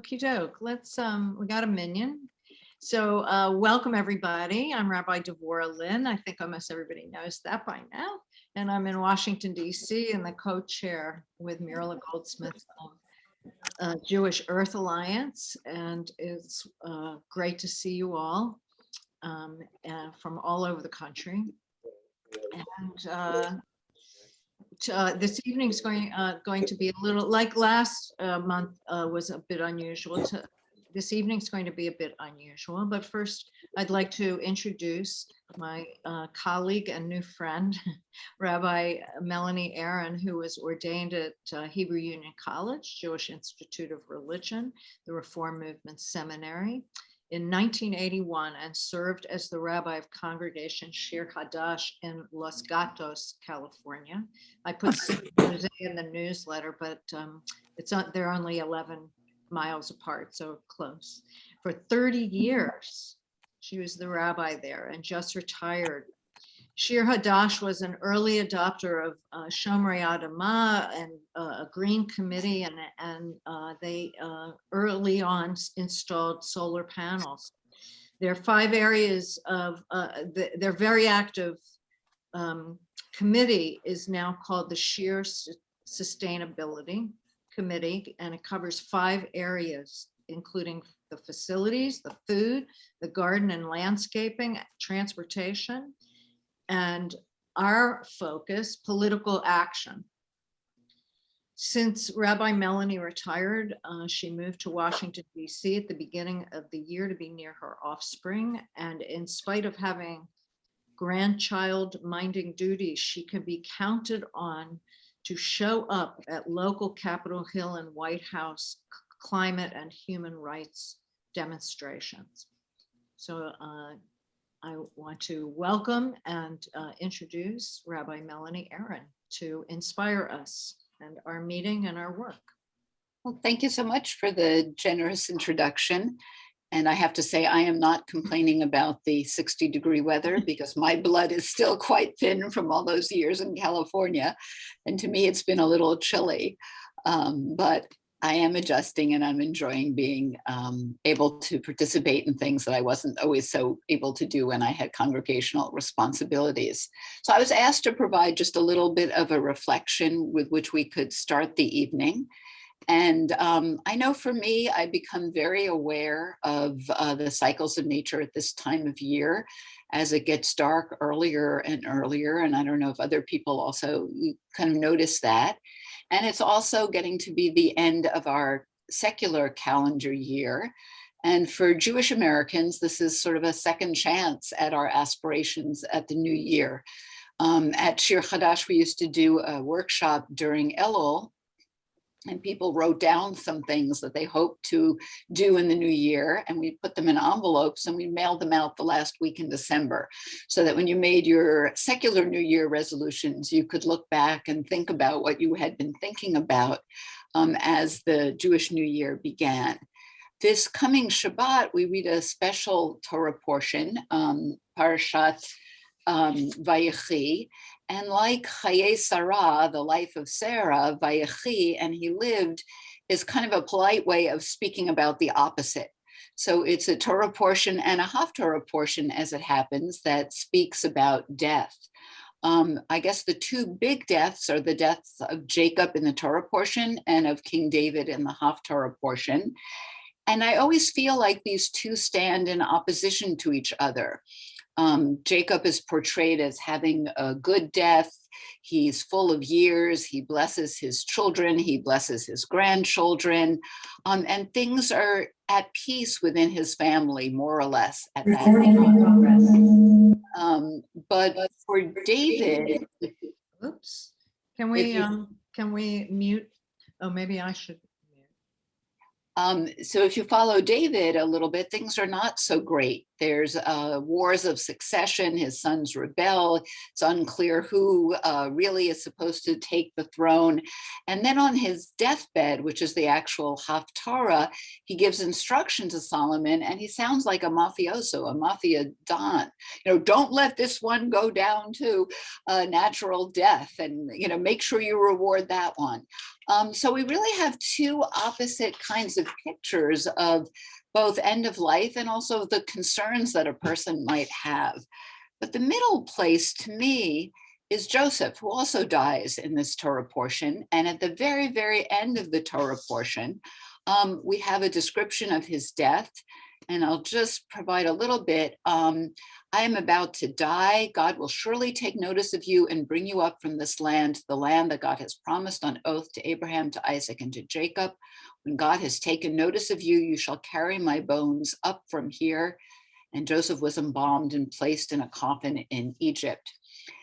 Okie doke. Let's, we got a minion. So welcome everybody. I'm Rabbi Devorah Lynn. I think almost everybody knows that by now. And I'm in Washington, DC, and the co-chair with Mirla Goldsmith of Jewish Earth Alliance. And it's great to see you all from all over the country. And this evening is going to be a little like last month was a bit unusual. This evening is going to be a bit unusual, but first I'd like to introduce my colleague and new friend, Rabbi Melanie Aron, who was ordained at Hebrew Union College, Jewish Institute of Religion, the Reform Movement Seminary, in 1981 and served as the rabbi of Congregation Shir Hadash in Los Gatos, California. I put in the newsletter, but they're only 11 miles apart, so close. For 30 years, she was the rabbi there and just retired. Shir Hadash was an early adopter of Shomrei Adamah and a green committee, and they early on installed solar panels. There are 5 areas of their very active committee is now called the Shir Sustainability Committee, and it covers 5 areas, including the facilities, the food, the garden and landscaping, transportation, and our focus, political action. Since Rabbi Melanie retired, she moved to Washington, DC at the beginning of the year to be near her offspring. And in spite of having grandchild minding duties, she can be counted on to show up at local Capitol Hill and White House climate and human rights demonstrations. So I want to welcome and introduce Rabbi Melanie Aron to inspire us and our meeting and our work. Well, thank you so much for the generous introduction. And I have to say, I am not complaining about the 60-degree weather because my blood is still quite thin from all those years in California. And to me, it's been a little chilly, but I am adjusting and I'm enjoying being able to participate in things that I wasn't always so able to do when I had congregational responsibilities. So I was asked to provide just a little bit of a reflection with which we could start the evening. And I know for me, I become very aware of the cycles of nature at this time of year as it gets dark earlier and earlier. And I don't know if other people also kind of notice that. And it's also getting to be the end of our secular calendar year. And for Jewish Americans, this is sort of a second chance at our aspirations at the new year. At Shir Hadash, we used to do a workshop during Elul, and people wrote down some things that they hoped to do in the new year, and we put them in envelopes and we mailed them out the last week in December, so that when you made your secular New Year resolutions, you could look back and think about what you had been thinking about as the Jewish New Year began. This coming Shabbat, we read a special Torah portion, Parashat Vayechi, and like Chaye Sarah, the life of Sarah, Vayechi, and he lived, is kind of a polite way of speaking about the opposite. So it's a Torah portion and a Haftorah portion, as it happens, that speaks about death. I guess the 2 big deaths are the deaths of Jacob in the Torah portion and of King David in the Haftorah portion. And I always feel like these 2 stand in opposition to each other. Jacob is portrayed as having a good death. He's full of years. He blesses his children. He blesses his grandchildren. And things are at peace within his family, more or less, at that time. But for David, Oops. Can we mute? Oh, maybe I should. So if you follow David a little bit, things are not so great There's wars of succession. His sons rebel. It's unclear who really is supposed to take the throne. And then on his deathbed, which is the actual Haftarah, he gives instruction to Solomon, and he sounds like a mafioso, a mafia don. Don't let this one go down to natural death, and make sure you reward that one. So we really have two opposite kinds of pictures of both end of life and also the concerns that a person might have. But the middle place to me is Joseph, who also dies in this Torah portion. And at the very, very end of the Torah portion, we have a description of his death. And I'll just provide a little bit. I am about to die. God will surely take notice of you and bring you up from this land, the land that God has promised on oath to Abraham, to Isaac, and to Jacob. When God has taken notice of you, you shall carry my bones up from here. And Joseph was embalmed and placed in a coffin in Egypt.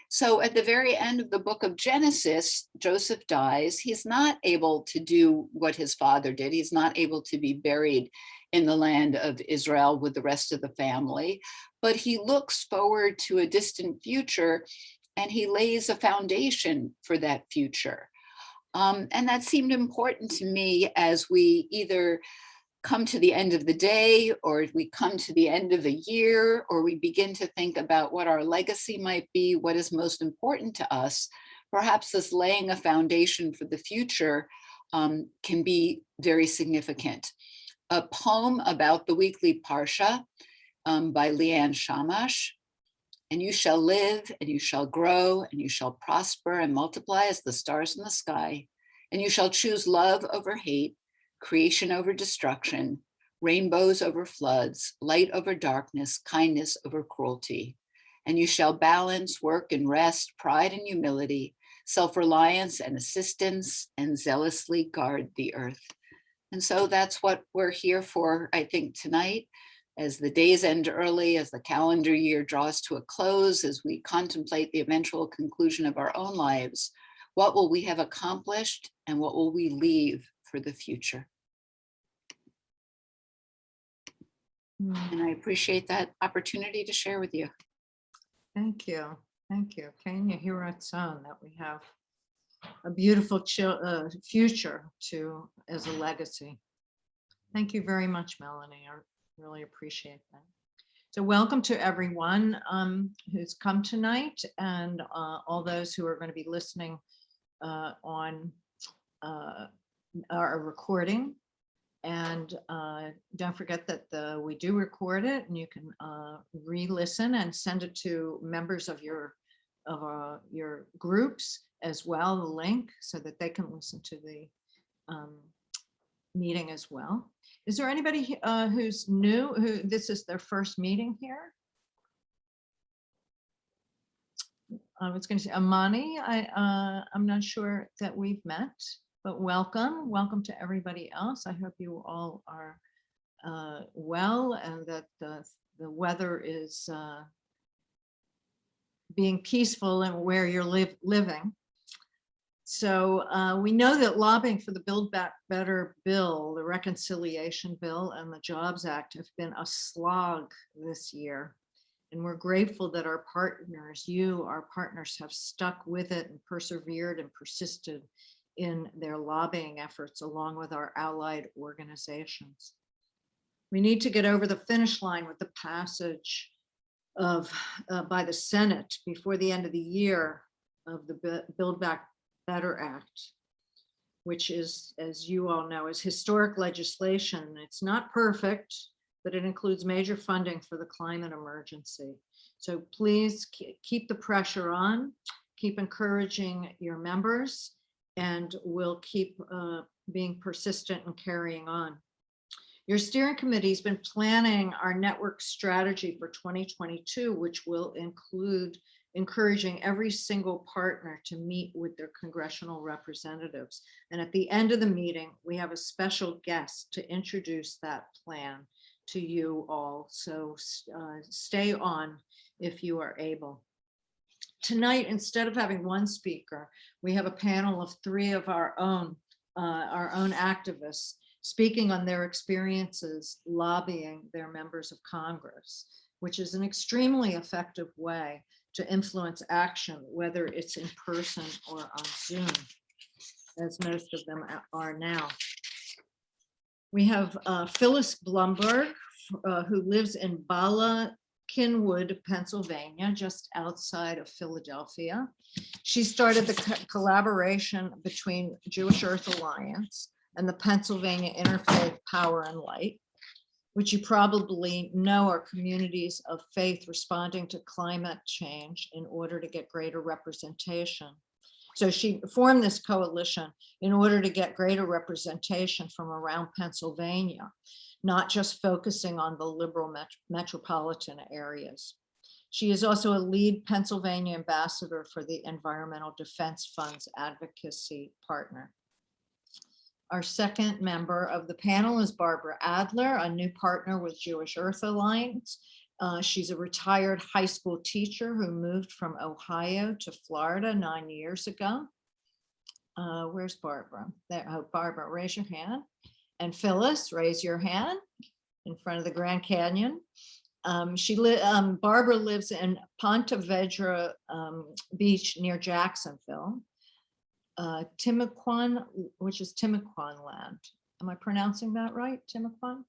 So at the very end of the book of Genesis, Joseph dies. He's not able to do what his father did. He's not able to be buried in the land of Israel with the rest of the family, but he looks forward to a distant future, and he lays a foundation for that future. And that seemed important to me as we either come to the end of the day, or we come to the end of a year, or we begin to think about what our legacy might be, what is most important to us. Perhaps this laying a foundation for the future can be very significant. A poem about the weekly Parsha by Leanne Shamash. And you shall live, and you shall grow, and you shall prosper and multiply as the stars in the sky. And you shall choose love over hate, creation over destruction, rainbows over floods, light over darkness, kindness over cruelty. And you shall balance work and rest, pride and humility, self-reliance and assistance, and zealously guard the earth. And so that's what we're here for, I think, tonight, as the days end early, as the calendar year draws to a close, as we contemplate the eventual conclusion of our own lives. What will we have accomplished, and what will we leave for the future? And I appreciate that opportunity to share with you. Thank you. Thank you. Kenya, hear our son that we have a beautiful future as a legacy. Thank you very much, Melanie. I really appreciate that. So welcome to everyone who's come tonight, and all those who are going to be listening on our recording. And don't forget that we do record it, and you can re-listen and send it to members of your groups as well, the link, so that they can listen to the meeting as well. Is there anybody who's new, who this is their first meeting here? I was going to say Amani. I'm not sure that we've met, but welcome to everybody else. I hope you all are well, and that the weather is being peaceful and where you're living. So we know that lobbying for the Build Back Better bill, the reconciliation bill, and the Jobs Act have been a slog this year. And we're grateful that our partners, our partners, have stuck with it and persevered and persisted in their lobbying efforts, along with our allied organizations. We need to get over the finish line with the passage of by the Senate before the end of the year of the Build Back Better Act, which is, as you all know, is historic legislation. It's not perfect, but it includes major funding for the climate emergency. So please keep the pressure on, keep encouraging your members, and we'll keep being persistent and carrying on. Your steering committee has been planning our network strategy for 2022, which will include encouraging every single partner to meet with their congressional representatives. And at the end of the meeting, we have a special guest to introduce that plan to you all. So stay on if you are able. Tonight, instead of having one speaker, we have a panel of three of our own activists speaking on their experiences lobbying their members of Congress. which is an extremely effective way to influence action, whether it's in person or on Zoom, as most of them are now. We have Phyllis Blumberg, who lives in Bala Kinwood, Pennsylvania, just outside of Philadelphia. She started the collaboration between Jewish Earth Alliance and the Pennsylvania Interfaith Power and Light, which you probably know are communities of faith responding to climate change in order to get greater representation. So she formed this coalition in order to get greater representation from around Pennsylvania, not just focusing on the liberal metropolitan areas. She is also a lead Pennsylvania ambassador for the Environmental Defense Fund's advocacy partner. Our second member of the panel is Barbara Adler, a new partner with Jewish Earth Alliance. She's a retired high school teacher who moved from Ohio to Florida 9 years ago. Where's Barbara? There, oh, Barbara, raise your hand. And Phyllis, raise your hand in front of the Grand Canyon. Barbara lives in Ponte Vedra Beach near Jacksonville. Timucuan, which is Timucuan land. Am I pronouncing that right, Timucuan?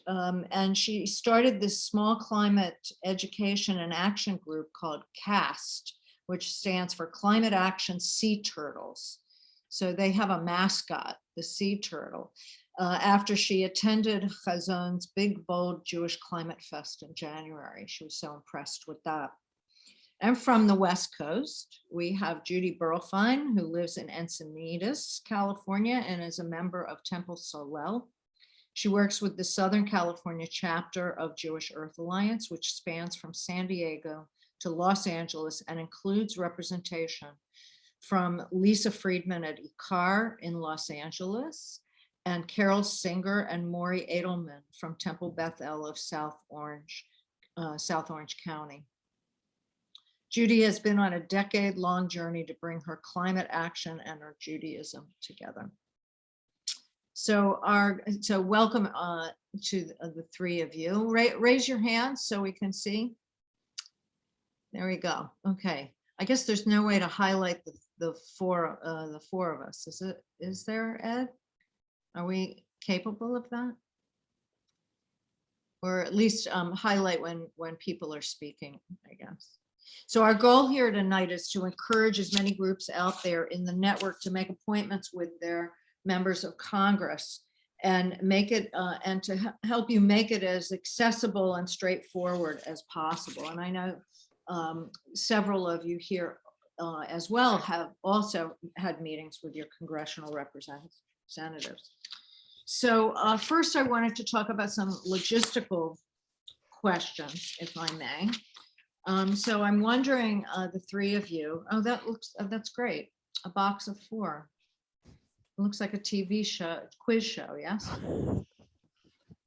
And she started this small climate education and action group called CAST, which stands for Climate Action Sea Turtles. So they have a mascot, the sea turtle, after she attended Chazon's Big Bold Jewish Climate Fest in January. She was so impressed with that. And from the West Coast, we have Judy Berlfein, who lives in Encinitas, California, and is a member of Temple Solel. She works with the Southern California chapter of Jewish Earth Alliance, which spans from San Diego to Los Angeles and includes representation from Lisa Friedman at ICAR in Los Angeles, and Carol Singer and Maury Edelman from Temple Beth El of South Orange County. Judy has been on a decade-long journey to bring her climate action and her Judaism together. So welcome to the three of you. Raise your hands so we can see. There we go. Okay. I guess there's no way to highlight the four of us. Is there, Ed? Are we capable of that? Or at least highlight when people are speaking, I guess. So our goal here tonight is to encourage as many groups out there in the network to make appointments with their members of Congress and make it and to help you make it as accessible and straightforward as possible. And I know several of you here as well have also had meetings with your congressional representatives. So first I wanted to talk about some logistical questions, if I may. So I'm wondering, the three of you, that's great. A box of 4. It looks like a TV show, quiz show, yes?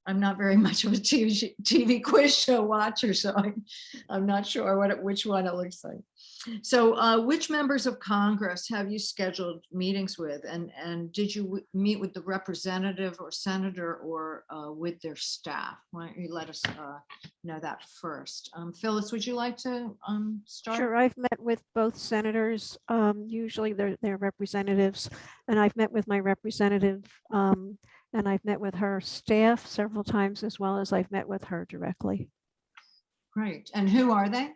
I'm not very much of a TV quiz show watcher, so I'm not sure which one it looks like. So which members of Congress have you scheduled meetings with? And did you meet with the representative or senator or with their staff? Why don't you let us know that first? Phyllis, would you like to start? Sure, I've met with both senators. Usually they're representatives, and I've met with my representative and I've met with her staff several times, as well as I've met with her directly. Great. And who are they?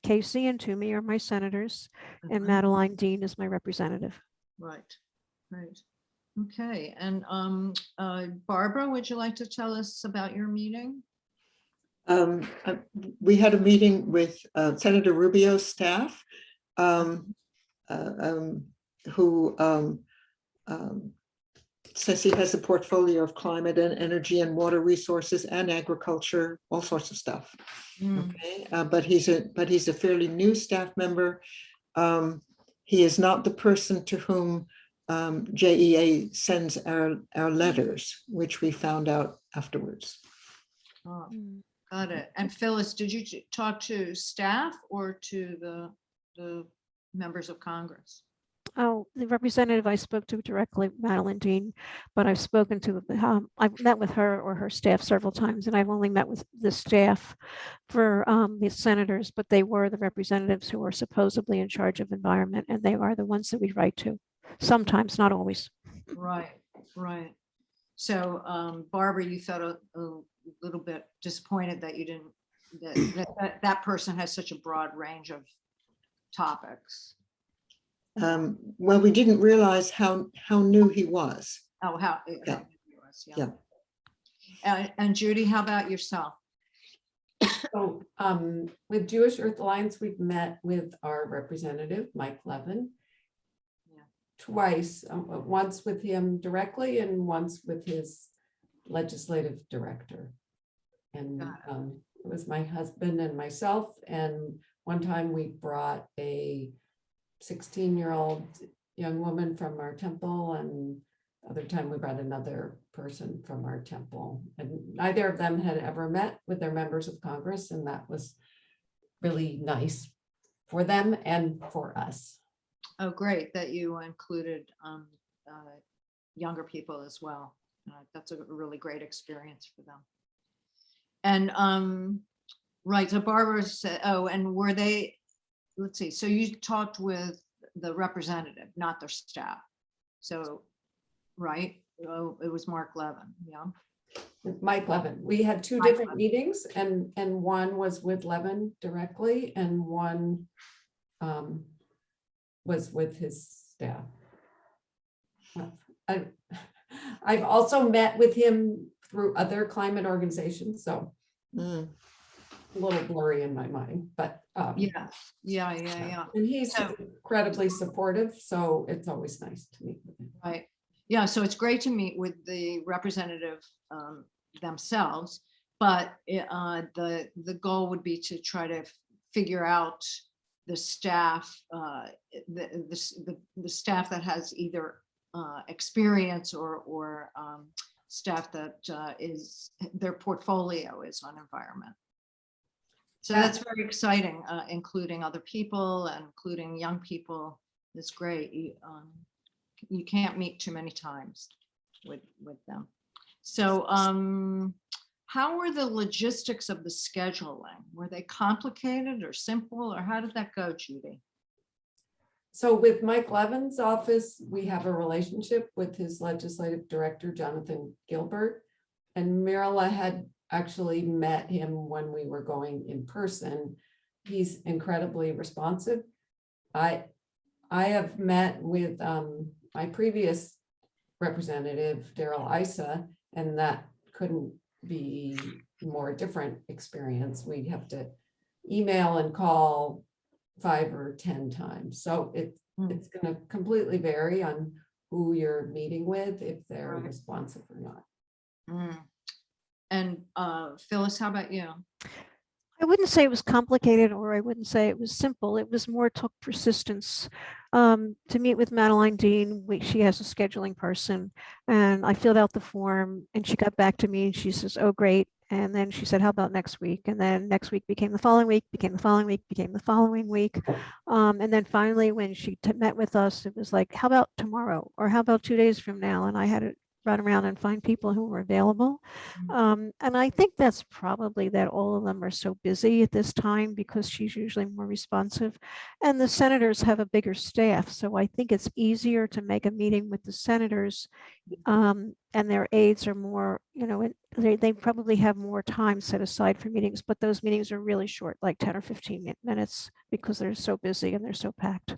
Casey and Toomey are my senators, and Madeline Dean is my representative. Right. Right. Okay. And Barbara, would you like to tell us about your meeting? We had a meeting with Senator Rubio's staff, who says he has a portfolio of climate and energy and water resources and agriculture, all sorts of stuff. Okay, but he's a fairly new staff member. He is not the person to whom JEA sends our letters, which we found out afterwards. Oh, got it. And Phyllis, did you talk to staff or to the members of Congress? the representative I spoke to directly, Madeline Dean, but I've spoken to, I've met with her or her staff several times, and I've only met with the staff for the senators, but they were the representatives who are supposedly in charge of environment, and they are the ones that we write to. Sometimes, not always. Right, right. So Barbara, you felt a little bit disappointed that you didn't, that person has such a broad range of topics. Well, we didn't realize how new he was. Oh, how Yeah. it was, Yeah. And Judy, how about yourself? So with Jewish Earth Alliance, we've met with our representative, Mike Levin, Yeah. twice, once with him directly and once with his legislative director. And Got it was my husband and myself. And one time we brought a 16-year-old young woman from our temple, and the other time we brought another person from our temple, and neither of them had ever met with their members of Congress, and that was really nice for them and for us. Oh, great that you included younger people as well. That's a really great experience for them. And right, so Barbara said, oh, and were they, let's see, so you talked with the representative, not their staff. So, right, oh, it was Mark Levin, yeah. With Mike Levin, we had two Mike different meetings, and one was with Levin directly, and one was with his staff. I've also met with him through other climate organizations, so Mm. a little blurry in my mind, but Yeah. and he's So- incredibly supportive, so it's always nice to meet with him. Right. Yeah, so it's great to meet with the representative themselves, but the goal would be to try to figure out the staff, the staff that has either experience or staff that is their portfolio is on environment. So that's very exciting, including other people and including young people. It's great. You can't meet too many times with them. So how were the logistics of the scheduling? Were they complicated or simple, or how did that go, Judy? So with Mike Levin's office, we have a relationship with his legislative director, Jonathan Gilbert. And Mirla had actually met him when we were going in person. He's incredibly responsive. I have met with my previous representative, Daryl Issa, and that couldn't be more different experience. We'd have to email and call 5 or 10 times. So it's going to completely vary on who you're meeting with, if they're Right. responsive or not. And Phyllis, how about you? I wouldn't say it was complicated, or I wouldn't say it was simple. It was more took persistence. To meet with Madeline Dean, she has a scheduling person, and I filled out the form, and she got back to me, and she says, "Oh, great." And then she said, "How about next week?" And then next week became the following week, became the following week, became the following week. And then finally, when she met with us, it was like, "How about tomorrow?" Or "How about 2 days from now?" And I had to run around and find people who were available. And I think that's probably that all of them are so busy at this time because she's usually more responsive. And the senators have a bigger staff. So I think it's easier to make a meeting with the senators, and their aides are more, they probably have more time set aside for meetings, but those meetings are really short, like 10 or 15 minutes, because they're so busy and they're so packed.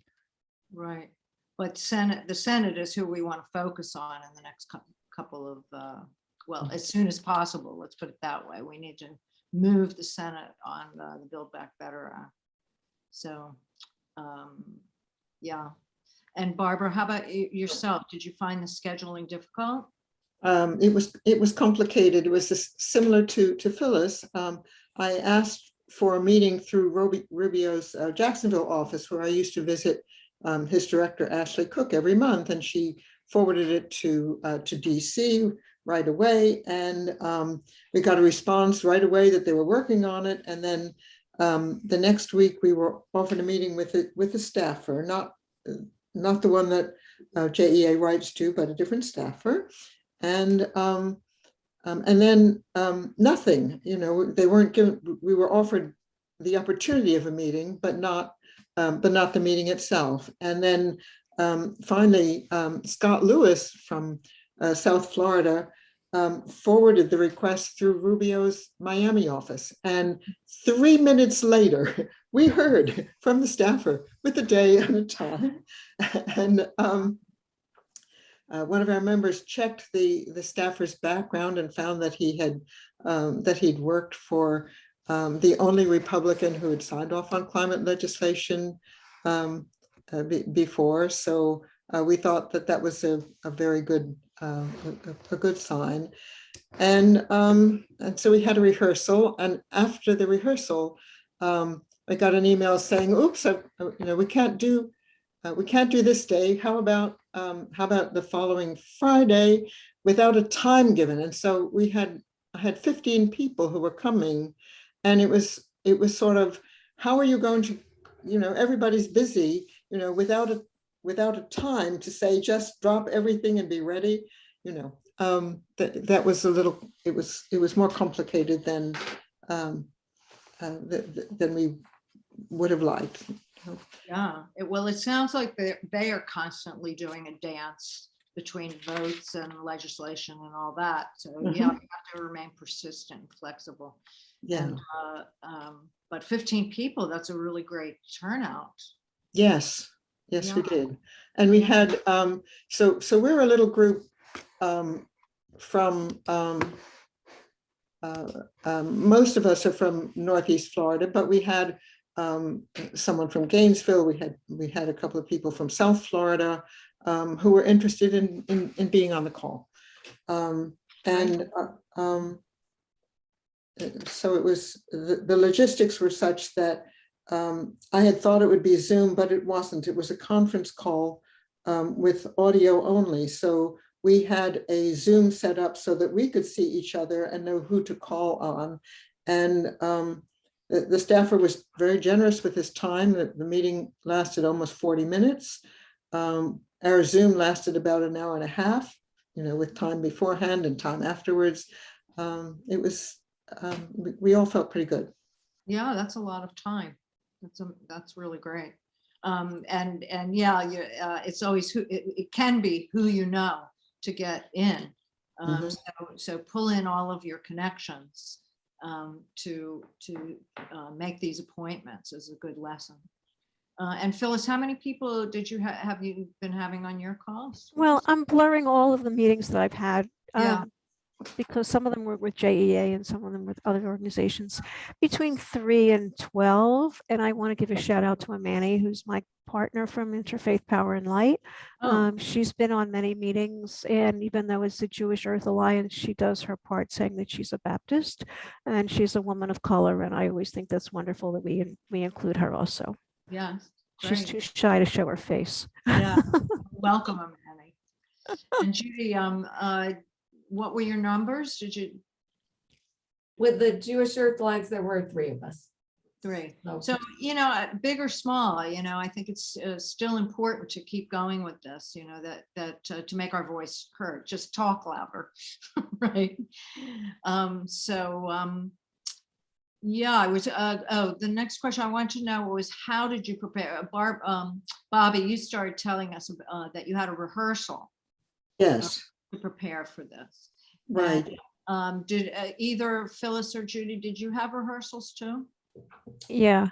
Right. But the Senate is who we want to focus on in the next couple of, well, as soon as possible, let's put it that way. We need to move the Senate on the Build Back Better Act. So, yeah. And Barbara, how about yourself? Did you find the scheduling difficult? It was complicated. It was similar to Phyllis. I asked for a meeting through Rubio's Jacksonville office, where I used to visit his director, Ashley Cook, every month, and she forwarded it to DC right away. And we got a response right away that they were working on it. And then the next week we were offered a meeting with a staffer, not the one that JEA writes to, but a different staffer. And then nothing, they weren't given, we were offered the opportunity of a meeting, but not the meeting itself. And then finally, Scott Lewis from South Florida forwarded the request through Rubio's Miami office. And 3 minutes later, we heard from the staffer with a day and a time. And one of our members checked the staffer's background and found that he'd worked for the only Republican who had signed off on climate legislation before. So we thought that was a very good good sign. And so we had a rehearsal, and after the rehearsal, I got an email saying, "Oops, we can't do this day. How about the following Friday without a time given?" And so I had 15 people who were coming, and it was sort of, how are you going to, everybody's busy, without a time to say, just drop everything and be ready. That was a little, it was more complicated than we would have liked. Yeah, well, it sounds like they are constantly doing a dance between votes and legislation and all that. So yeah, you have to remain persistent and flexible. Yeah. And, but 15 people, that's a really great turnout. Yes, we Yeah. did. And we had, so we're a little group from, most of us are from Northeast Florida, but we had someone from Gainesville. We had a couple of people from South Florida who were interested in being on the call. So it was, the logistics were such that I had thought it would be Zoom, but it wasn't. It was a conference call with audio only. So we had a Zoom set up so that we could see each other and know who to call on. And the staffer was very generous with his time. The meeting lasted almost 40 minutes. Our Zoom lasted about an hour and a half, with time beforehand and time afterwards. It was, we all felt pretty good. Yeah, that's a lot of time. That's really great. And yeah, it's always it can be who you know to get in. So pull in all of your connections to make these appointments is a good lesson. And Phyllis, how many people did you have you been having on your calls? Well, I'm blurring all of the meetings that I've had. Yeah. Because some of them were with JEA and some of them with other organizations, between 3 and 12. And I want to give a shout out to Melanie, who's my partner from Interfaith Power and Light. She's been on many meetings, and even though it's the Jewish Earth Alliance, she does her part saying that she's a Baptist and she's a woman of color. And I always think that's wonderful that we include her also. Yeah. She's too shy to show her face. Yeah. Welcome, Melanie. And Judy, what were your numbers? Did you? With the Jewish Earth Alliance, there were 3 of us. 3. Oh. So, big or small, I think it's still important to keep going with this, that to make our voice heard, just talk louder, right? Yeah, I was, the next question I want to know was, how did you prepare? Bobby, you started telling us that you had a rehearsal. Yes. To prepare for this. Right. And, did either Phyllis or Judy, did you have rehearsals too? Yeah.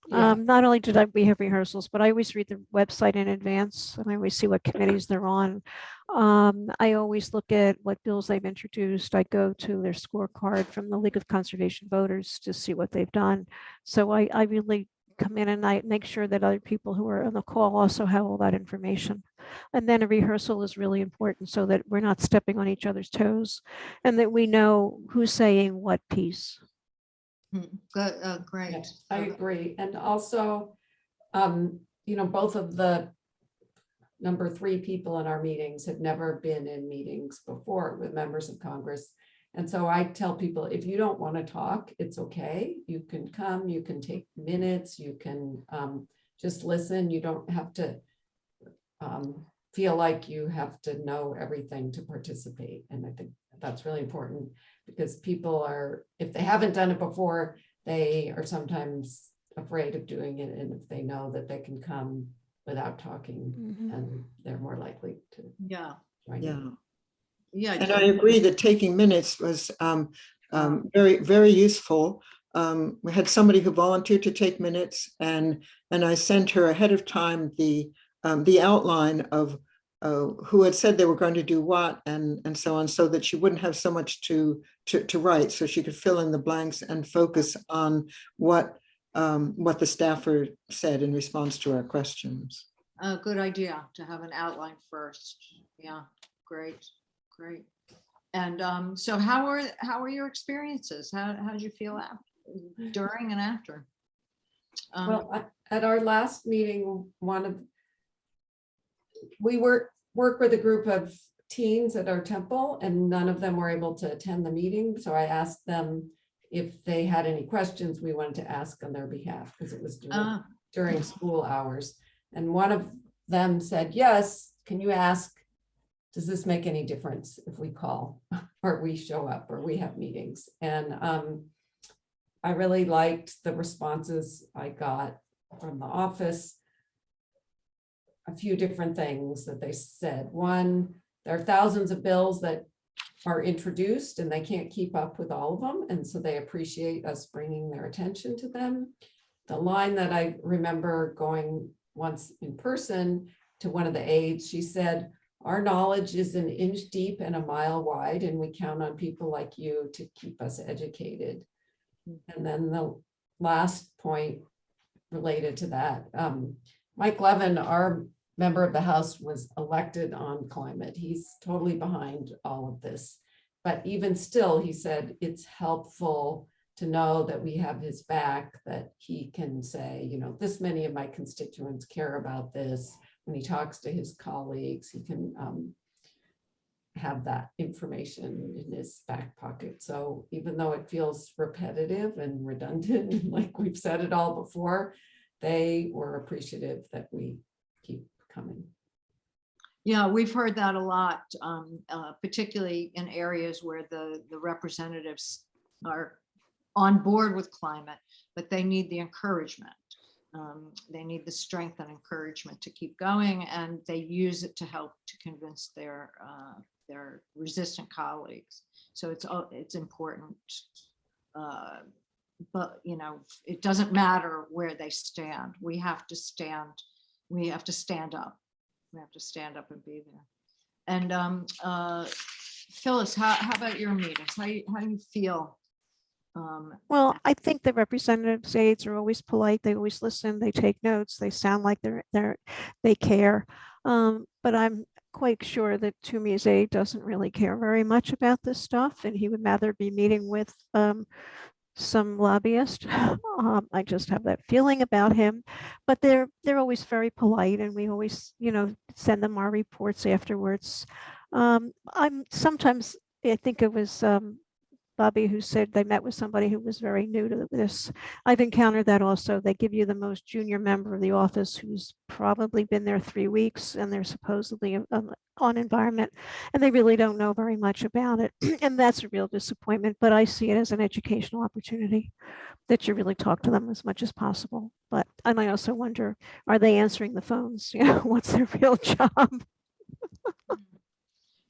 Yeah. Not only did we have rehearsals, but I always read the website in advance and I always see what committees they're on. I always look at what bills they've introduced. I go to their scorecard from the League of Conservation Voters to see what they've done. So I really come in and I make sure that other people who are on the call also have all that information. And then a rehearsal is really important so that we're not stepping on each other's toes and that we know who's saying what piece. Good, great. Yeah, I agree. And also, both of the number 3 people in our meetings have never been in meetings before with members of Congress. And so I tell people, if you don't want to talk, it's okay. You can come, you can take minutes, you can just listen. You don't have to feel like you have to know everything to participate. And I think that's really important because people are, if they haven't done it before, they are sometimes afraid of doing it. And if they know that they can come without talking, and they're more likely to Yeah. join Yeah. in. Yeah. And I agree that taking minutes was very, very useful. We had somebody who volunteered to take minutes, and I sent her ahead of time the outline of who had said they were going to do what and so on, so that she wouldn't have so much to write, so she could fill in the blanks and focus on what the staffer said in response to our questions. A good idea to have an outline first. Yeah, great. And so how are your experiences? How did you feel during and after? Well, at our last meeting, we work with a group of teens at our temple, and none of them were able to attend the meeting. So I asked them if they had any questions we wanted to ask on their behalf, because it was during school hours. And one of them said, yes, can you ask, does this make any difference if we call or we show up or we have meetings? And I really liked the responses I got from the office. A few different things that they said. One, there are thousands of bills that are introduced and they can't keep up with all of them. And so they appreciate us bringing their attention to them. The line that I remember going once in person to one of the aides, she said, our knowledge is an inch deep and a mile wide, and we count on people like you to keep us educated. And then the last point related to that, Mike Levin, our member of the House, was elected on climate. He's totally behind all of this. But even still, he said it's helpful to know that we have his back, that he can say, you know, this many of my constituents care about this. When he talks to his colleagues, he can have that information in his back pocket. So even though it feels repetitive and redundant, like we've said it all before, they were appreciative that we keep coming. Yeah, we've heard that a lot, particularly in areas where the representatives are on board with climate, but they need the encouragement. They need the strength and encouragement to keep going, and they use it to help to convince their resistant colleagues. So it's important, but you know, it doesn't matter where they stand. We have to stand. We have to stand up. We have to stand up and be there. And Phyllis, how about your meetings? How do you feel? Well, I think the representatives' aides are always polite. They always listen. They take notes. They sound like they care. But I'm quite sure that Toomey's aide doesn't really care very much about this stuff, and he would rather be meeting with some lobbyist. I just have that feeling about him. But they're always very polite, and we always, you know, send them our reports afterwards. I think it was Bobby who said they met with somebody who was very new to this. I've encountered that also. They give you the most junior member of the office who's probably been there 3 weeks, and they're supposedly on environment, and they really don't know very much about it. And that's a real disappointment, but I see it as an educational opportunity that you really talk to them as much as possible. And I also wonder, are they answering the phones? You know, what's their real job?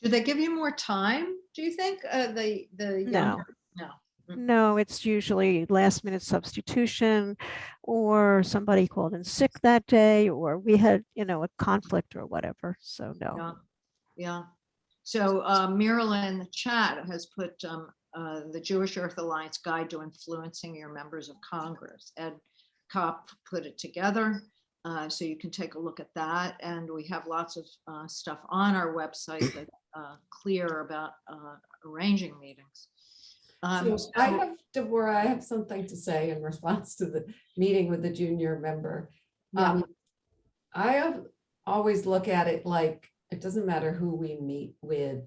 Do they give you more time, do you think? No. No. No, it's usually last minute substitution, or somebody called in sick that day, or we had, you know, a conflict or whatever. So no. Yeah. So Mirala in the chat has put the Jewish Earth Alliance Guide to Influencing Your Members of Congress. Ed Kopp put it together. So you can take a look at that. And we have lots of stuff on our website that's clear about arranging meetings. So I have, Deborah, I have something to say in response to the meeting with the junior member. Yeah. I always look at it like, it doesn't matter who we meet with.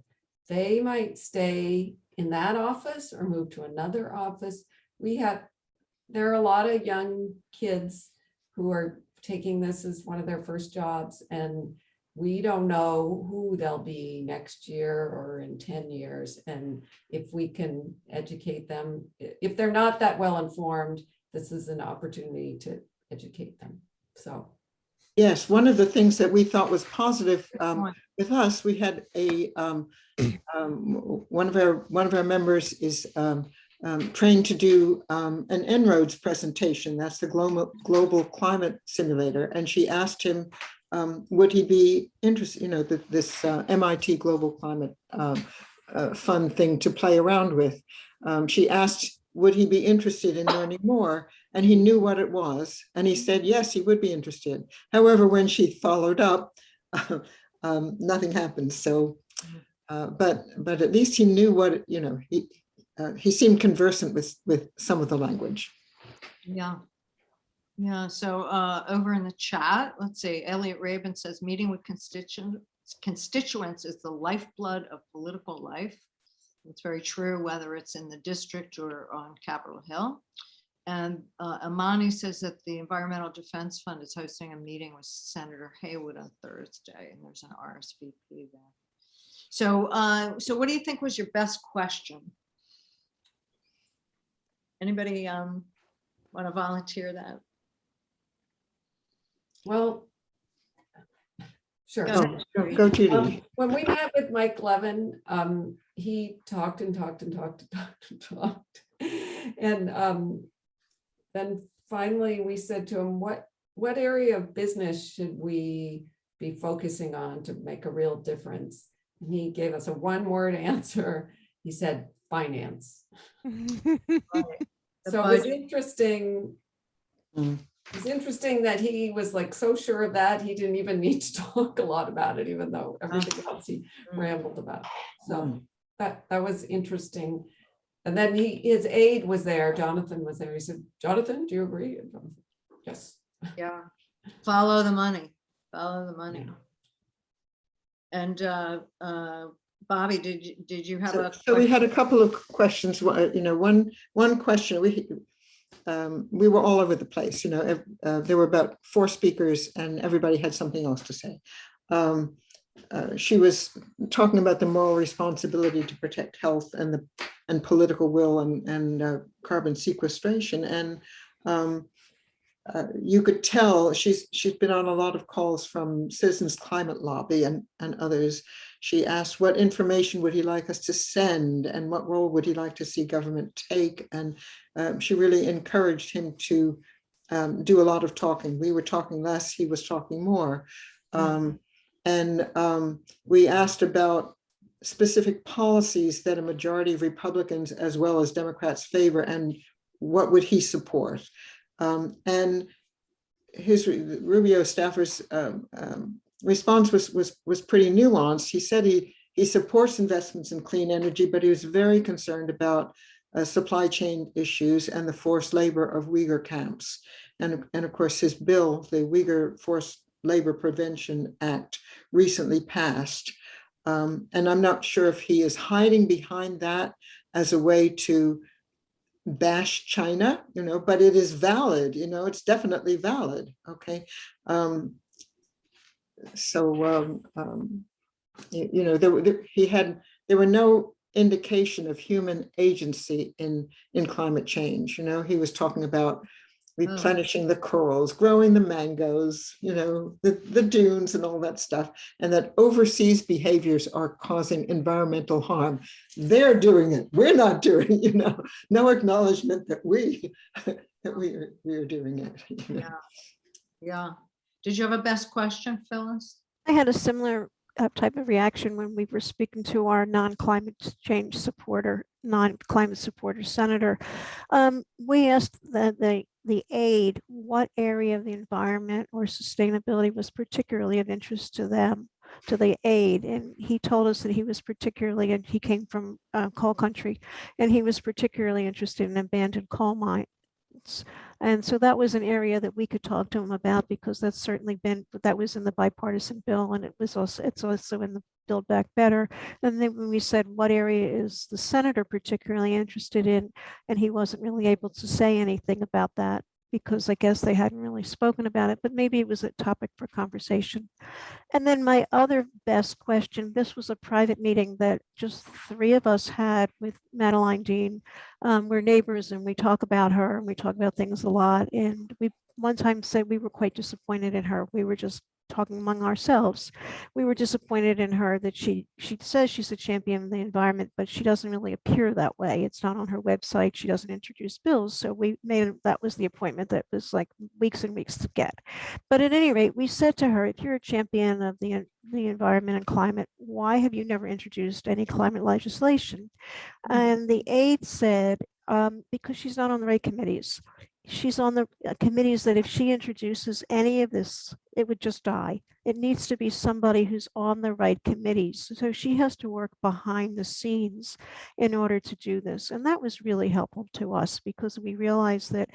They might stay in that office or move to another office. There are a lot of young kids who are taking this as one of their first jobs, and we don't know who they'll be next year or in 10 years. And if we can educate them, if they're not that well informed, this is an opportunity to educate them. So. Yes, one of the things that we thought was positive point. with us, we had a one of our members is trained to do an En-ROADS presentation. That's the global climate simulator, and she asked him, would he be interested? You know, this MIT Global Climate Fund thing to play around with. She asked, would he be interested in learning more? And he knew what it was. And he said, yes, he would be interested. However, when she followed up, nothing happened. So, but at least he knew what, you know, he seemed conversant with some of the language. Yeah. Yeah. So over in the chat, let's see, Elliot Rabin says meeting with constituents is the lifeblood of political life. It's very true, whether it's in the district or on Capitol Hill. And Amani says that the Environmental Defense Fund is hosting a meeting with Senator Haywood on Thursday, and there's an RSVP there. So, so what do you think was your best question? Anybody want to volunteer that? Well, sure. Go Judy. When we met with Mike Levin, he talked and talked and talked and talked and talked. And then finally we said to him, what area of business should we be focusing on to make a real difference? And he gave us a one-word answer. He said, finance. So it was interesting. It's interesting that he was like so sure of that he didn't even need to talk a lot about it, even though everything else he rambled about. So that was interesting. And then his aide was there, Jonathan was there. He said, Jonathan, do you agree? And Jonathan, yes. Yeah. Follow the money. Follow the money. Yeah. And Bobby, did you have a so we had a couple of questions. You know, one question, we were all over the place. You know, there were about 4 speakers and everybody had something else to say. She was talking about the moral responsibility to protect health and political will and carbon sequestration. And you could tell she's been on a lot of calls from Citizens Climate Lobby and others. She asked, what information would he like us to send and what role would he like to see government take? And she really encouraged him to do a lot of talking. We were talking less, he was talking more. And we asked about specific policies that a majority of Republicans as well as Democrats favor and what would he support? And his Rubio staffer's response was pretty nuanced. He said he supports investments in clean energy, but he was very concerned about supply chain issues and the forced labor of Uyghur camps. And of course, his bill, the Uyghur Forced Labor Prevention Act, recently passed. And I'm not sure if he is hiding behind that as a way to bash China, you know, but it is valid, you know, it's definitely valid. Okay. You know, there were no indication of human agency in climate change. You know, he was talking about replenishing the corals, growing the mangoes, you know, the dunes and all that stuff, and that overseas behaviors are causing environmental harm. They're doing it. We're not doing it, you know, no acknowledgement that we are doing it. You know? Yeah. Did you have a best question, Phyllis? I had a similar type of reaction when we were speaking to our non-climate change supporter, non-climate supporter senator. We asked the aide what area of the environment or sustainability was particularly of interest to them, to the aide, and he told us that he was particularly, and he came from coal country, and he was particularly interested in abandoned coal mines. And so that was an area that we could talk to him about, because that's certainly been, that was in the bipartisan bill, and it's also in the Build Back Better. And then when we said, what area is the senator particularly interested in, and he wasn't really able to say anything about that. because I guess they hadn't really spoken about it, but maybe it was a topic for conversation. And then my other best question, this was a private meeting that just 3 of us had with Madeline Dean. We're neighbors and we talk about her and we talk about things a lot. And we one time said we were quite disappointed in her. We were just talking among ourselves. We were disappointed in her that she says she's a champion of the environment, but she doesn't really appear that way. It's not on her website. She doesn't introduce bills. So we made, that was the appointment that was like weeks and weeks to get. But at any rate, we said to her, if you're a champion of the environment and climate, why have you never introduced any climate legislation? And the aide said, because she's not on the right committees. She's on the committees that if she introduces any of this, it would just die. It needs to be somebody who's on the right committees. So she has to work behind the scenes in order to do this. And that was really helpful to us because we realized that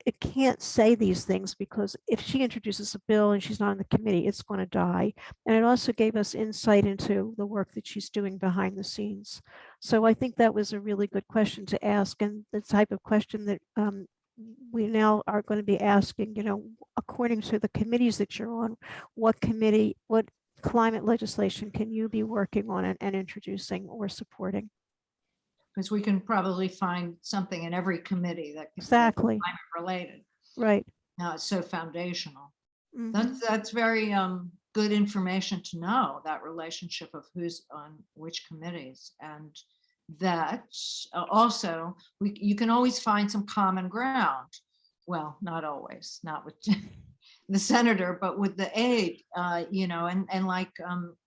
it can't say these things because if she introduces a bill and she's not on the committee, it's going to die. And it also gave us insight into the work that she's doing behind the scenes. So I think that was a really good question to ask, and the type of question that we now are going to be asking, according to the committees that you're on, what climate legislation can you be working on and introducing or supporting? Because we can probably find something in every committee that can be Exactly. climate related. Right. Now it's so foundational. Mhm. That's very good information to know, that relationship of who's on which committees, and that also you can always find some common ground. Well, not always, not with the senator, but with the aide, and like,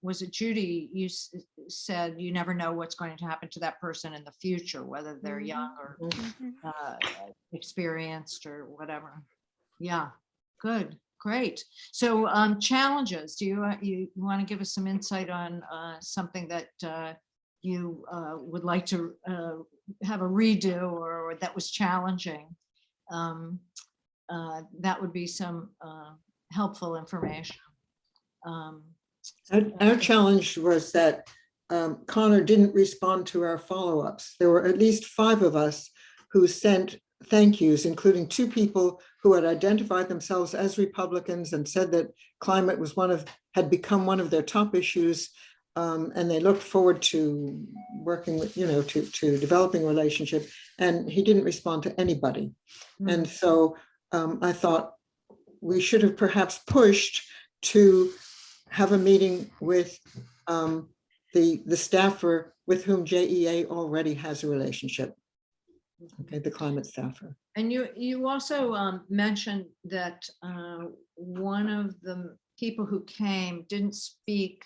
was it Judy, you said you never know what's going to happen to that person in the future, whether they're young or experienced or whatever. Yeah, good. Great. So challenges, do you want to give us some insight on something that you would like to have a redo or that was challenging? That would be some helpful information. Our challenge was that Connor didn't respond to our follow-ups. There were at least 5 of us who sent thank yous, including 2 people who had identified themselves as Republicans and said that climate was had become one of their top issues, and they looked forward to working with, to developing a relationship. And he didn't respond to anybody. And so I thought we should have perhaps pushed to have a meeting with the staffer with whom JEA already has a relationship. Okay, the climate staffer. And you also mentioned that one of the people who came didn't speak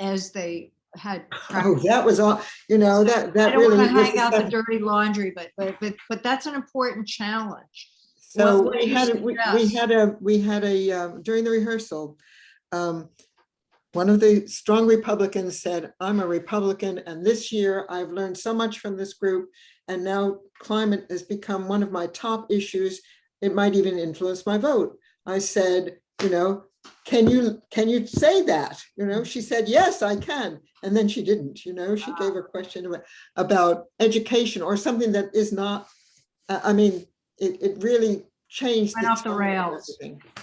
as they had. Oh, that was all. That I don't really want to was hang the out the stuff. dirty laundry, but that's an important challenge. So What we do had you a during the rehearsal. One of the strong Republicans said, "I'm a Republican, and this year I've learned so much from this group, and now climate has become one of my top issues. It might even influence my vote." I said, can you say that? She said, "Yes, I can." And then she didn't, she gave a question about education or something that is not, it really changed. Went off the rails.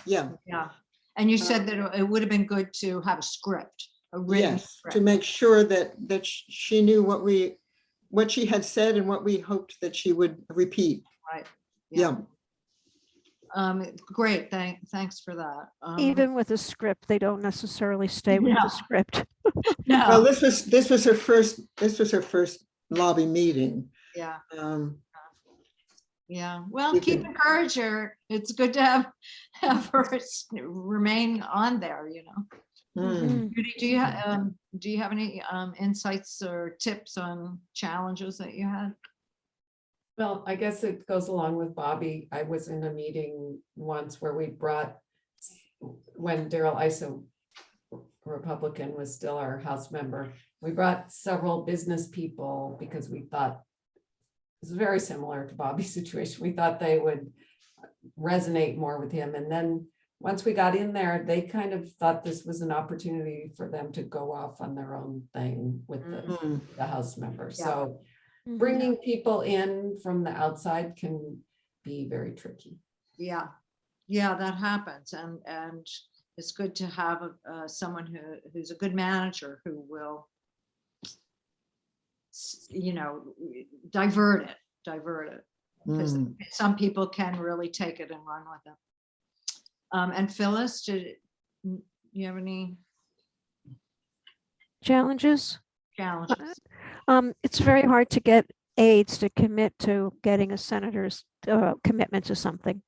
Yeah. Yeah. And you said that it would have been good to have a script, a written script. To make sure that she knew what she had said and what we hoped that she would repeat. Right. Yeah. Great. Thanks for that. Even with a script, they don't necessarily stay with the script. No. Well, this was her first lobby meeting. Yeah. Yeah. Well, keep encouraging her. It's good to have her remain on there. Judy, do you have any insights or tips on challenges that you had? Well, I guess it goes along with Bobby. I was in a meeting once where we brought, when Daryl Issa, Republican, was still our House member, we brought several business people because we thought it's very similar to Bobby's situation. We thought they would resonate more with him. And then once we got in there, they kind of thought this was an opportunity for them to go off on their own thing with the House members. Yeah. So bringing people in from the outside can be very tricky. Yeah, yeah, that happens, and it's good to have someone who's a good manager who will, you know, divert it, because some people can really take it and run with it. And Phyllis, did you have any Challenges? challenges? It's very hard to get aides to commit to getting a senator's commitment to something.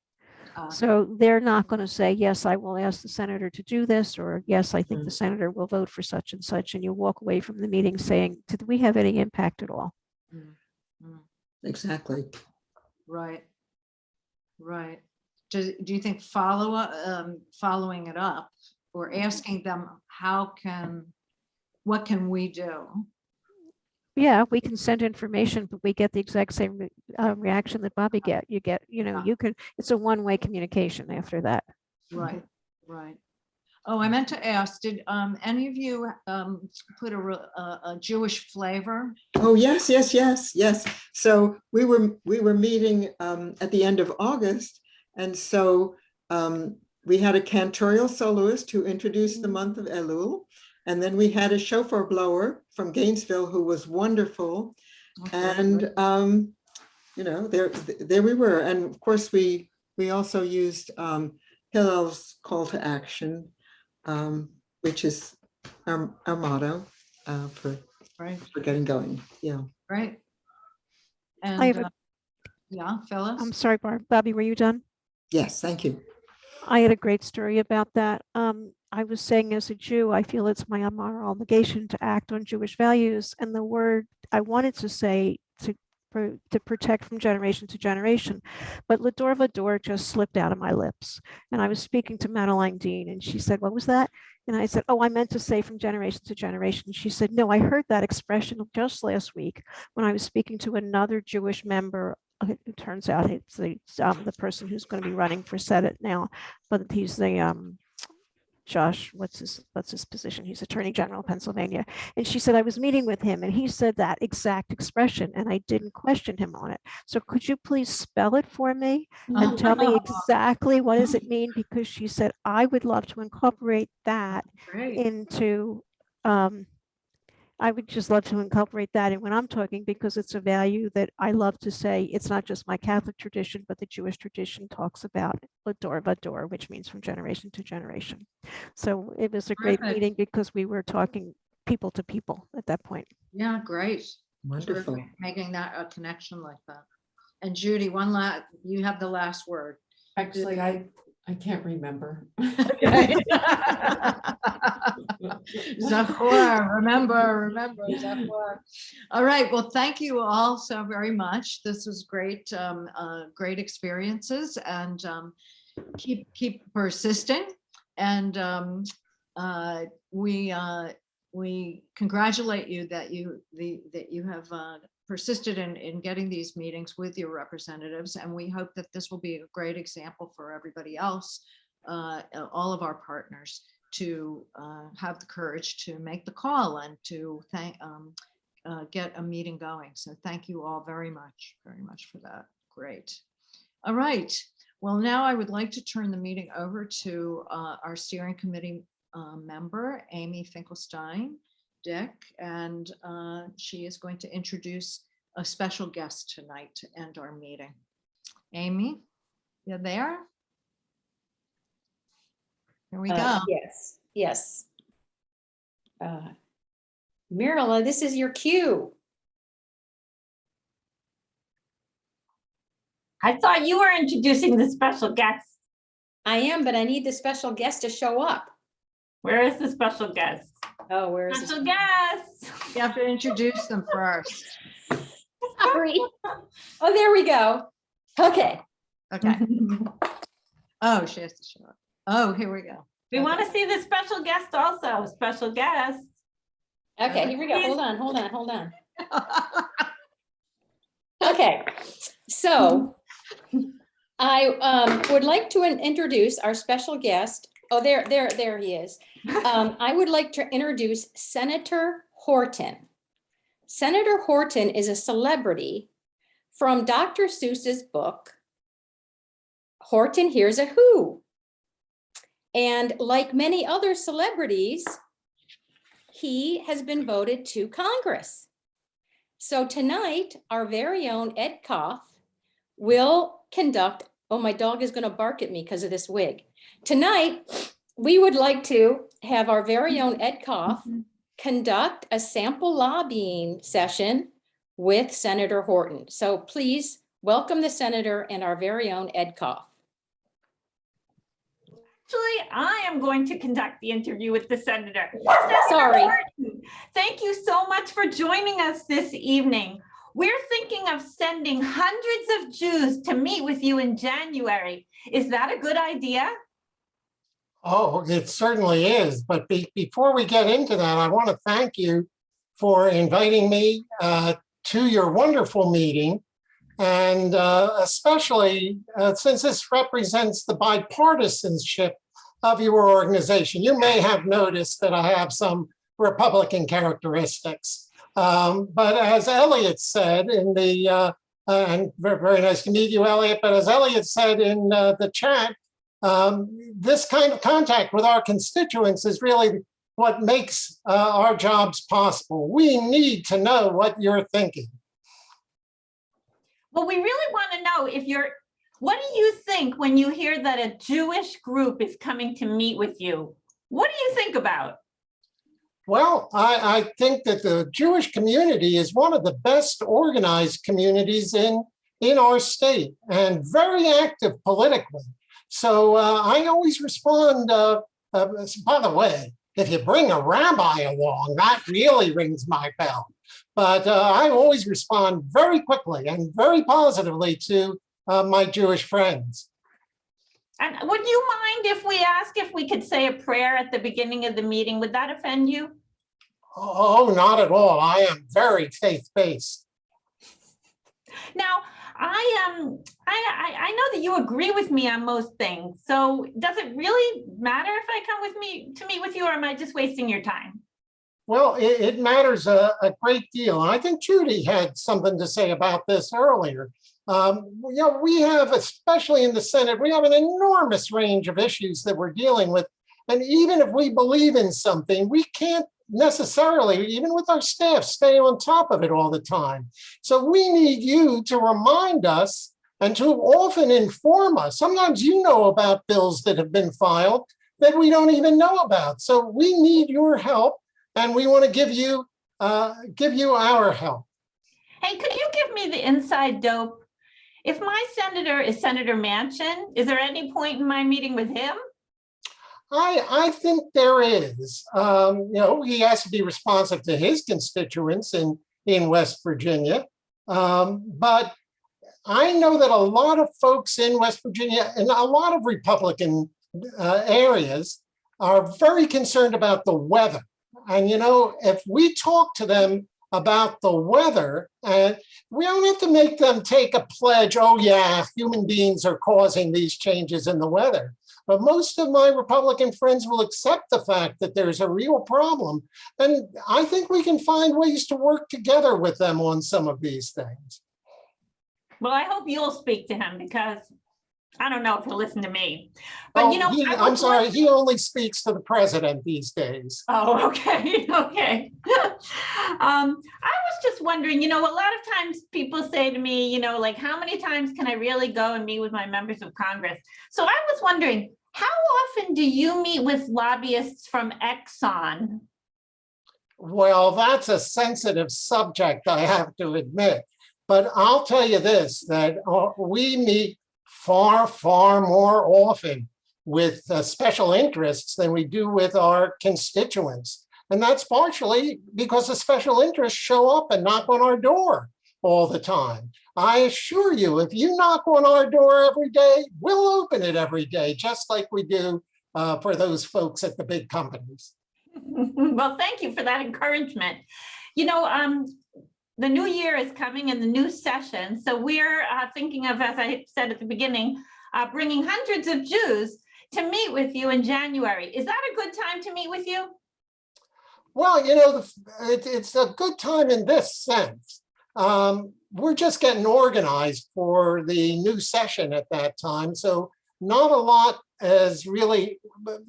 So they're not going to say, yes, I will ask the senator to do this, or yes, I think the senator will vote for such and such. And you walk away from the meeting saying, did we have any impact at all? Exactly. Right. Right. Do you think following it up or asking them what can we do? Yeah, we can send information, but we get the exact same reaction that Bobby get. You get, it's a one-way communication after that. Right, right. Oh, I meant to ask, did any of you put a Jewish flavor? Oh, yes, yes, yes, yes. So we were meeting at the end of August. And so we had a cantorial soloist who introduced the month of Elul. And then we had a shofar blower from Gainesville who was wonderful. Okay. And, there we were. And of course, we also used Hillel's call to action, which is our motto for getting going. Yeah. Right. And yeah, Phyllis? I'm sorry, Bobby, were you done? Yes, thank you. I had a great story about that. I was saying, as a Jew, I feel it's my moral obligation to act on Jewish values. And the word I wanted to say to protect from generation to generation, but Lador Vador just slipped out of my lips. And I was speaking to Madeline Dean, and she said, what was that? And I said, oh, I meant to say from generation to generation. She said, no, I heard that expression just last week when I was speaking to another Jewish member. It turns out it's the person who's going to be running for Senate now, but he's the Josh, what's his position? He's Attorney General of Pennsylvania. And she said, I was meeting with him and he said that exact expression and I didn't question him on it. So could you please spell it for me and tell me exactly what does it mean? Because she said, I would love to incorporate that into, I would just love to incorporate that in when I'm talking, because it's a value that I love to say. It's not just my Catholic tradition, but the Jewish tradition talks about Lador Vador, which means from generation to generation. So it was a great meeting because we were talking people to people at that point. Yeah, great. Wonderful. Making that a connection like that. And Judy, you have the last word. Actually, I can't remember. Zachor, remember Zachor. All right, well, thank you all so very much. This was great, great experiences, and keep persisting. And we congratulate you that you have persisted in getting these meetings with your representatives, and we hope that this will be a great example for everybody else, all of our partners, to have the courage to make the call and to get a meeting going. So thank you all very much for that. Great. All right. Well, now I would like to turn the meeting over to our steering committee member, Amy Finkelstein Dick, and she is going to introduce a special guest tonight to end our meeting. Amy, you there? Here we go. Yes. Mirala, this is your cue. I thought you were introducing the special guest. I am, but I need the special guest to show up. Where is the special guest? Oh, where is Special guest? You have to introduce them first. Sorry. Oh, there we go. Okay. Okay. Oh, she has to show up. Oh, here we go. We want to see the special guest also. Special guest. Okay, here we go. Hold on. Okay, so I would like to introduce our special guest. Oh, there he is. I would like to introduce Senator Horton. Senator Horton is a celebrity from Dr. Seuss's book, Horton hears a who. And like many other celebrities, he has been voted to Congress. So tonight, our very own Ed Koff will conduct, oh, my dog is going to bark at me because of this wig. Tonight, we would like to have our very own Ed Koff conduct a sample lobbying session with Senator Horton. So please welcome the senator and our very own Ed Koff. Actually, I am going to conduct the interview with the senator. Sorry. Horton, thank you so much for joining us this evening. We're thinking of sending hundreds of Jews to meet with you in January. Is that a good idea? Oh, it certainly is. But before we get into that, I want to thank you for inviting me to your wonderful meeting. And especially since this represents the bipartisanship of your organization. You may have noticed that I have some Republican characteristics. But as Elliot said in the, and very nice to meet you, Elliot, but as Elliot said in the chat, this kind of contact with our constituents is really what makes our jobs possible. We need to know what you're thinking. Well, we really want to know what do you think when you hear that a Jewish group is coming to meet with you? What do you think about? Well, I think that the Jewish community is one of the best organized communities in our state and very active politically. So I always respond, by the way, if you bring a rabbi along, that really rings my bell. But I always respond very quickly and very positively to my Jewish friends. And would you mind if we ask if we could say a prayer at the beginning of the meeting? Would that offend you? Oh, not at all. I am very faith-based. Now, I know that you agree with me on most things. So does it really matter if I come with me to meet with you, or am I just wasting your time? Well, it matters a great deal. And I think Judy had something to say about this earlier. We have, especially in the Senate, we have an enormous range of issues that we're dealing with. And even if we believe in something, we can't necessarily, even with our staff, stay on top of it all the time. So we need you to remind us and to often inform us. Sometimes you know about bills that have been filed that we don't even know about. So we need your help, and we want to give you our help. Hey, could you give me the inside dope? If my senator is Senator Manchin, is there any point in my meeting with him? I think there is. He has to be responsive to his constituents in West Virginia. But I know that a lot of folks in West Virginia and a lot of Republican areas are very concerned about the weather. And, if we talk to them about the weather, we don't have to make them take a pledge, oh yeah, human beings are causing these changes in the weather. But most of my Republican friends will accept the fact that there's a real problem. And I think we can find ways to work together with them on some of these things. Well, I hope you'll speak to him, because I don't know if he'll listen to me. But I'm sorry, he only speaks to the president these days. Oh, okay, okay. I was just wondering, a lot of times people say to me, like, how many times can I really go and meet with my members of Congress? So I was wondering, how often do you meet with lobbyists from Exxon? Well, that's a sensitive subject, I have to admit. But I'll tell you this, that we meet far, far more often with special interests than we do with our constituents. And that's partially because the special interests show up and knock on our door all the time. I assure you, if you knock on our door every day, we'll open it every day, just like we do for those folks at the big companies. Well, thank you for that encouragement. The new year is coming and the new session. So we're thinking of, as I said at the beginning, bringing hundreds of Jews to meet with you in January. Is that a good time to meet with you? Well, it's a good time in this sense. we're just getting organized for the new session at that time. So not a lot is really,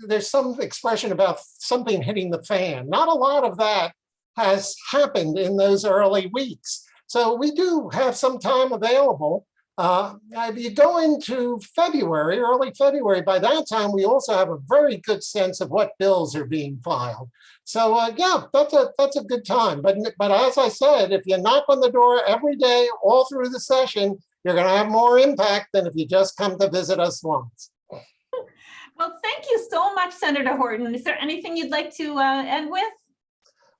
there's some expression about something hitting the fan. Not a lot of that has happened in those early weeks. So we do have some time available. If you go into February, early February, by that time, we also have a very good sense of what bills are being filed. So yeah, that's a good time. But as I said, if you knock on the door every day, all through the session, you're going to have more impact than if you just come to visit us once. Well, thank you so much, Senator Horton. Is there anything you'd like to end with?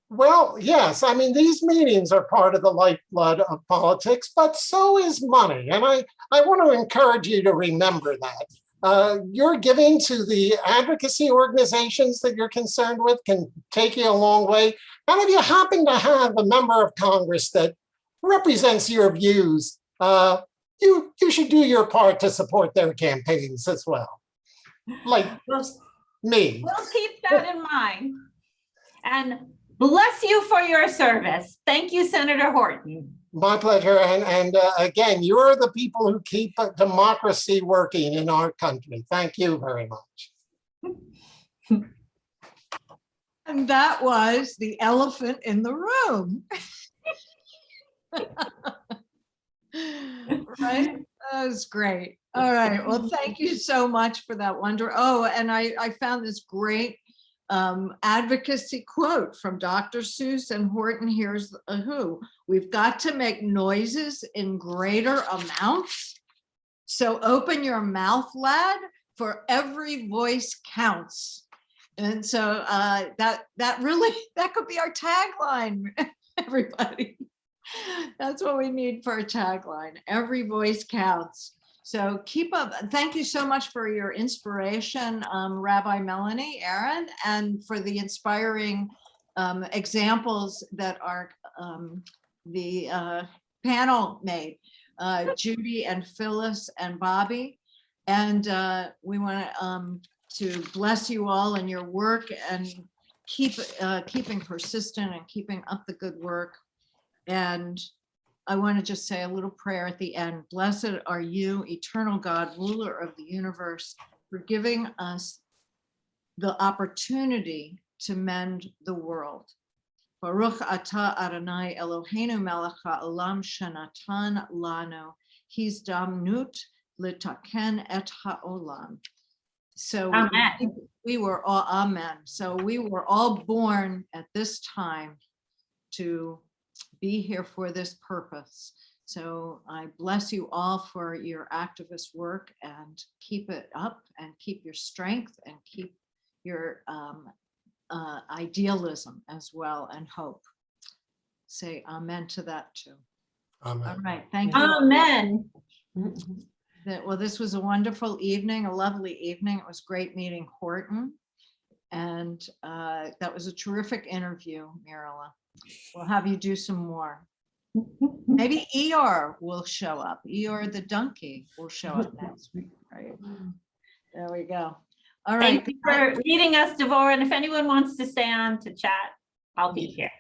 Well, yes. I mean, these meetings are part of the lifeblood of politics, but so is money. And I want to encourage you to remember that. Your giving to the advocacy organizations that you're concerned with can take you a long way. And if you happen to have a member of Congress that represents your views, you should do your part to support their campaigns as well. Like me. We'll keep that in mind. And bless you for your service. Thank you, Senator Horton. My pleasure. And again, you're the people who keep democracy working in our country. Thank you very much. And that was the elephant in the room. Right? That was great. All right. Well, thank you so much for that wonder. Oh, and I found this great advocacy quote from Dr. Seuss and Horton. Here's a who. We've got to make noises in greater amounts. So open your mouth, lad, for every voice counts. And so that could be our tagline, everybody. That's what we need for a tagline. Every voice counts. So keep up. Thank you so much for your inspiration, Rabbi Melanie, Aron, and for the inspiring examples that the panel made, Judy and Phyllis and Bobby. And we want to bless you all in your work and keeping persistent and keeping up the good work. And I want to just say a little prayer at the end. Blessed are you, eternal God, ruler of the universe, for giving us the opportunity to mend the world. Baruch atah Adonai Eloheinu melech ha'olam shenatan lanu hizdamnut litaken et ha'olam. So we were all, amen. So we were all born at this time to be here for this purpose. So I bless you all for your activist work, and keep it up, and keep your strength, and keep your idealism as well, and hope. Say amen to that too. Amen. All right, thank you. Amen. Well, this was a wonderful evening, a lovely evening. It was great meeting Horton. And that was a terrific interview, Mirella. We'll have you do some more. Maybe Eeyore will show up. Eeyore the donkey will show up next week, right? There we go. All right. Thank you for leading us, Devorah. And if anyone wants to stay on to chat, I'll be here.